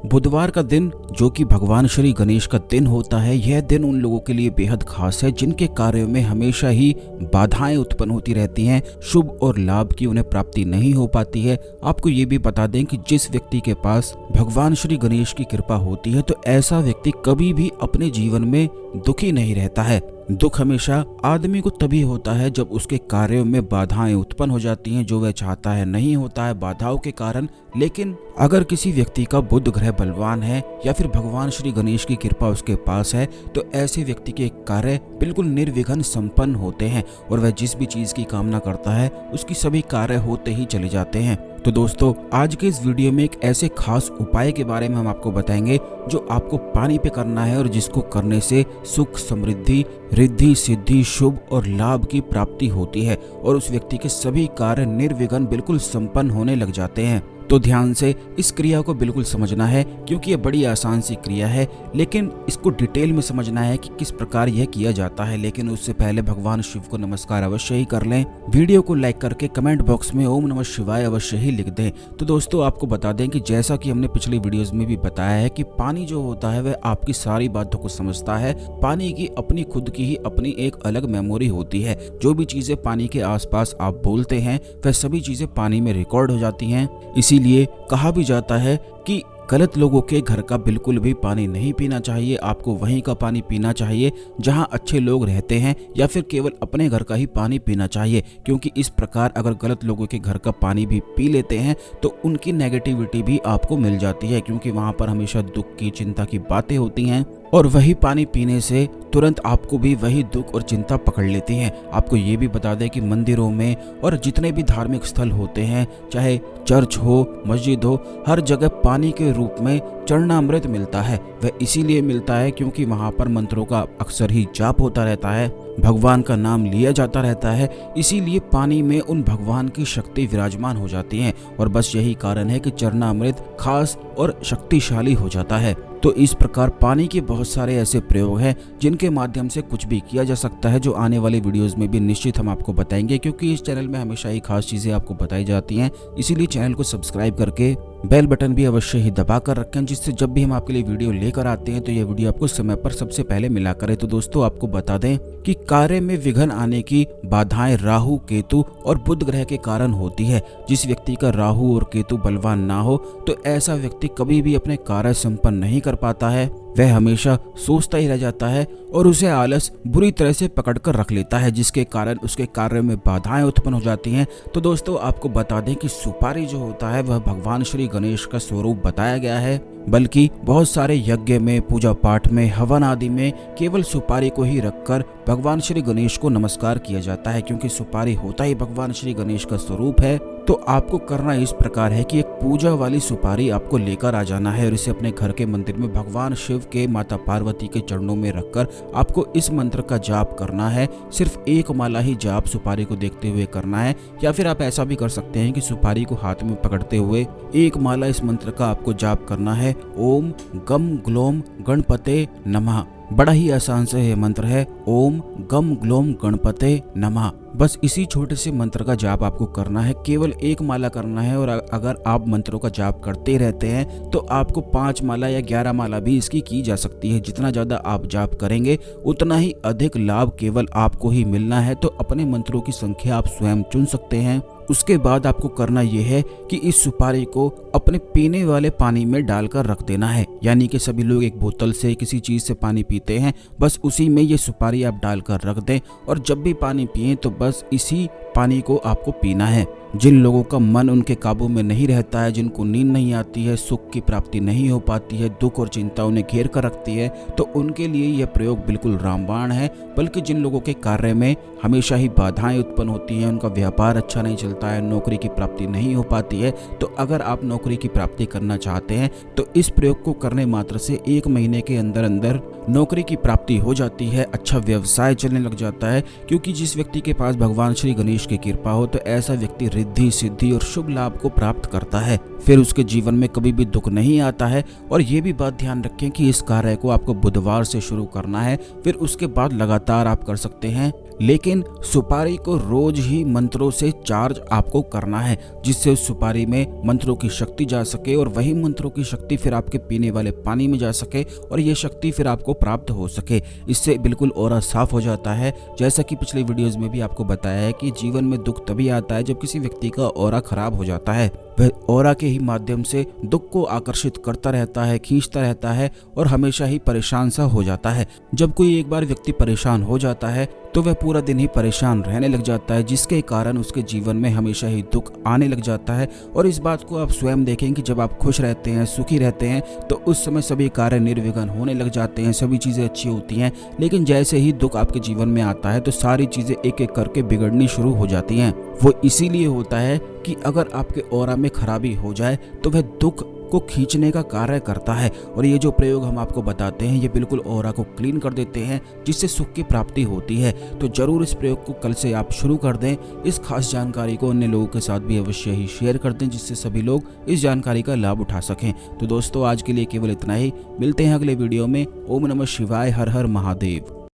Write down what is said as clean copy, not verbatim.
बुधवार का दिन जो कि भगवान श्री गणेश का दिन होता है, यह दिन उन लोगों के लिए बेहद खास है जिनके कार्यों में हमेशा ही बाधाएं उत्पन्न होती रहती हैं, शुभ और लाभ की उन्हें प्राप्ति नहीं हो पाती है। आपको ये भी बता दें कि जिस व्यक्ति के पास भगवान श्री गणेश की कृपा होती है तो ऐसा व्यक्ति कभी भी अपने जीवन में दुखी नहीं रहता है। दुख हमेशा आदमी को तभी होता है जब उसके कार्यों में बाधाएं उत्पन्न हो जाती हैं, जो वह चाहता है नहीं होता है बाधाओं के कारण। लेकिन अगर किसी व्यक्ति का बुध ग्रह बलवान है या फिर भगवान श्री गणेश की कृपा उसके पास है तो ऐसे व्यक्ति के कार्य बिल्कुल निर्विघ्न संपन्न होते हैं और वह जिस भी चीज की कामना करता है उसकी सभी कार्य होते ही चले जाते हैं। तो दोस्तों, आज के इस वीडियो में एक ऐसे खास उपाय के बारे में हम आपको बताएंगे जो आपको पानी पे करना है और जिसको करने से सुख, समृद्धि, रिद्धि, सिद्धि, शुभ और लाभ की प्राप्ति होती है और उस व्यक्ति के सभी कार्य निर्विघ्न बिल्कुल संपन्न होने लग जाते हैं। तो ध्यान से इस क्रिया को बिल्कुल समझना है क्योंकि ये बड़ी आसान सी क्रिया है, लेकिन इसको डिटेल में समझना है कि किस प्रकार यह किया जाता है। लेकिन उससे पहले भगवान शिव को नमस्कार अवश्य ही कर लें। वीडियो को लाइक करके कमेंट बॉक्स में ओम नमः शिवाय अवश्य ही लिख दें। तो दोस्तों, आपको बता दें कि जैसा कि हमने पिछली वीडियोस में भी बताया है कि पानी जो होता है वह आपकी सारी बातों को समझता है। पानी की अपनी खुद की ही अपनी एक अलग मेमोरी होती है। जो भी चीजें पानी के आसपास आप बोलते हैं वह सभी चीजें पानी में रिकॉर्ड हो जाती हैं। इसीलिए कहा भी जाता है कि गलत लोगों के घर का बिल्कुल भी पानी नहीं पीना चाहिए। आपको वहीं का पानी पीना चाहिए जहां अच्छे लोग रहते हैं, या फिर केवल अपने घर का ही पानी पीना चाहिए, क्योंकि इस प्रकार अगर गलत लोगों के घर का पानी भी पी लेते हैं तो उनकी नेगेटिविटी भी आपको मिल जाती है, क्योंकि वहां पर हमेशा दुख की, चिंता की बातें होती हैं और वही पानी पीने से तुरंत आपको भी वही दुख और चिंता पकड़ लेती हैं। आपको ये भी बता दें कि मंदिरों में और जितने भी धार्मिक स्थल होते हैं, चाहे चर्च हो, मस्जिद हो, हर जगह पानी के रूप में चरणामृत मिलता है। वह इसीलिए मिलता है क्योंकि वहां पर मंत्रों का अक्सर ही जाप होता रहता है, भगवान का नाम लिया जाता रहता है। इसीलिए पानी में उन भगवान की शक्ति विराजमान हो जाती है और बस यही कारण है कि चरणामृत खास और शक्तिशाली हो जाता है। तो इस प्रकार पानी के बहुत सारे ऐसे प्रयोग हैं जिनके माध्यम से कुछ भी किया जा सकता है, जो आने वाले वीडियोस में भी निश्चित हम आपको बताएंगे, क्योंकि इस चैनल में हमेशा ही खास चीजें आपको बताई जाती हैं। इसीलिए चैनल को सब्सक्राइब करके बेल बटन भी अवश्य ही दबा कर रखें, जिससे जब भी हम आपके लिए वीडियो लेकर आते हैं तो यह वीडियो आपको समय पर सबसे पहले मिला करे। तो दोस्तों, आपको बता दें कि कार्य में विघ्न आने की बाधाएं राहु, केतु और बुध ग्रह के कारण होती है। जिस व्यक्ति का राहु और केतु बलवान ना हो तो ऐसा व्यक्ति कभी भी अपने कार्य संपन्न नहीं कर पाता है। वह हमेशा सोचता ही रह जाता है और उसे आलस बुरी तरह से पकड़ कर रख लेता है, जिसके कारण उसके कार्य में बाधाएं उत्पन्न हो जाती हैं। तो दोस्तों, आपको बता दें कि सुपारी जो होता है वह भगवान श्री गणेश का स्वरूप बताया गया है, बल्कि बहुत सारे यज्ञ में, पूजा पाठ में, हवन आदि में केवल सुपारी को ही रखकर भगवान श्री गणेश को नमस्कार किया जाता है, क्योंकि सुपारी होता ही भगवान श्री गणेश का स्वरूप है। तो आपको करना इस प्रकार है कि एक पूजा वाली सुपारी आपको लेकर आ जाना है और इसे अपने घर के मंदिर में भगवान शिव के, माता पार्वती के चरणों में रखकर आपको इस मंत्र का जाप करना है। सिर्फ एक माला ही जाप सुपारी को देखते हुए करना है, या फिर आप ऐसा भी कर सकते हैं कि सुपारी को हाथ में पकड़ते हुए एक माला इस मंत्र का आपको जाप करना है। ओम गम ग्लोम गणपते नमः। बड़ा ही आसान से यह मंत्र है, ओम गम ग्लोम गणपते नमः। बस इसी छोटे से मंत्र का जाप आपको करना है, केवल एक माला करना है। और अगर आप मंत्रों का जाप करते रहते हैं तो आपको 5 माला या 11 माला भी इसकी की जा सकती है। जितना ज्यादा आप जाप करेंगे उतना ही अधिक लाभ केवल आपको ही मिलना है। तो अपने मंत्रों की संख्या आप स्वयं चुन सकते हैं। उसके बाद आपको करना यह है कि इस सुपारी को अपने पीने वाले पानी में डालकर रख देना है। यानी कि सभी लोग एक बोतल से, किसी चीज से पानी पीते हैं, बस उसी में ये सुपारी आप डालकर रख दें और जब भी पानी पिएं तो बस इसी पानी को आपको पीना है। जिन लोगों का मन उनके काबू में नहीं रहता है, जिनको नींद नहीं आती है, सुख की प्राप्ति नहीं हो पाती है, दुख और चिंता उन्हें घेर कर रखती है, तो उनके लिए यह प्रयोग बिल्कुल रामबाण है। बल्कि जिन लोगों के कार्य में हमेशा ही बाधाएं उत्पन्न होती हैं, उनका व्यापार अच्छा नहीं चलता है, नौकरी की प्राप्ति नहीं हो पाती है, तो अगर आप नौकरी की प्राप्ति करना चाहते हैं तो इस प्रयोग को करने मात्र से 1 महीने के अंदर अंदर नौकरी की प्राप्ति हो जाती है, अच्छा व्यवसाय चलने लग जाता है। क्योंकि जिस व्यक्ति के पास भगवान श्री गणेश की कृपा हो तो ऐसा व्यक्ति रिद्धि, सिद्धि और शुभ लाभ को प्राप्त करता है। फिर उसके जीवन में कभी भी दुख नहीं आता है। और ये भी बात ध्यान रखें कि इस कार्य को आपको बुधवार से शुरू करना है, फिर उसके बाद लगातार आप कर सकते हैं। लेकिन सुपारी को रोज ही मंत्रों से चार्ज आपको करना है, जिससे उस सुपारी में मंत्रों की शक्ति जा सके और वही मंत्रों की शक्ति फिर आपके पीने वाले पानी में जा सके और ये शक्ति फिर आपको प्राप्त हो सके। इससे बिल्कुल ऑरा साफ हो जाता है। जैसा कि पिछले वीडियोस में भी आपको बताया है कि जीवन में दुख तभी आता है जब किसी व्यक्ति का ऑरा खराब हो जाता है। वह ऑरा के ही माध्यम से दुख को आकर्षित करता रहता है, खींचता रहता है और हमेशा ही परेशान सा हो जाता है। जब कोई एक बार व्यक्ति परेशान हो जाता है तो वह पूरा दिन ही परेशान रहने लग जाता है, जिसके कारण उसके जीवन में हमेशा ही दुख आने लग जाता है। और इस बात को आप स्वयं देखें कि जब आप खुश रहते हैं, सुखी रहते हैं, तो उस समय सभी कार्य निर्विघ्न होने लग जाते हैं, सभी चीज़ें अच्छी होती हैं। लेकिन जैसे ही दुख आपके जीवन में आता है तो सारी चीज़ें एक एक करके बिगड़नी शुरू हो जाती हैं। वो इसीलिए होता है कि अगर आपके ऑरा में खराबी हो जाए तो वह दुख को खींचने का कार्य करता है। और ये जो प्रयोग हम आपको बताते हैं ये बिल्कुल ऑरा को क्लीन कर देते हैं, जिससे सुख की प्राप्ति होती है। तो जरूर इस प्रयोग को कल से आप शुरू कर दें। इस खास जानकारी को अन्य लोगों के साथ भी अवश्य ही शेयर कर दें, जिससे सभी लोग इस जानकारी का लाभ उठा सकें। तो दोस्तों आज के लिए केवल इतना ही। मिलते हैं अगले वीडियो में। ओम नमः शिवाय। हर हर महादेव।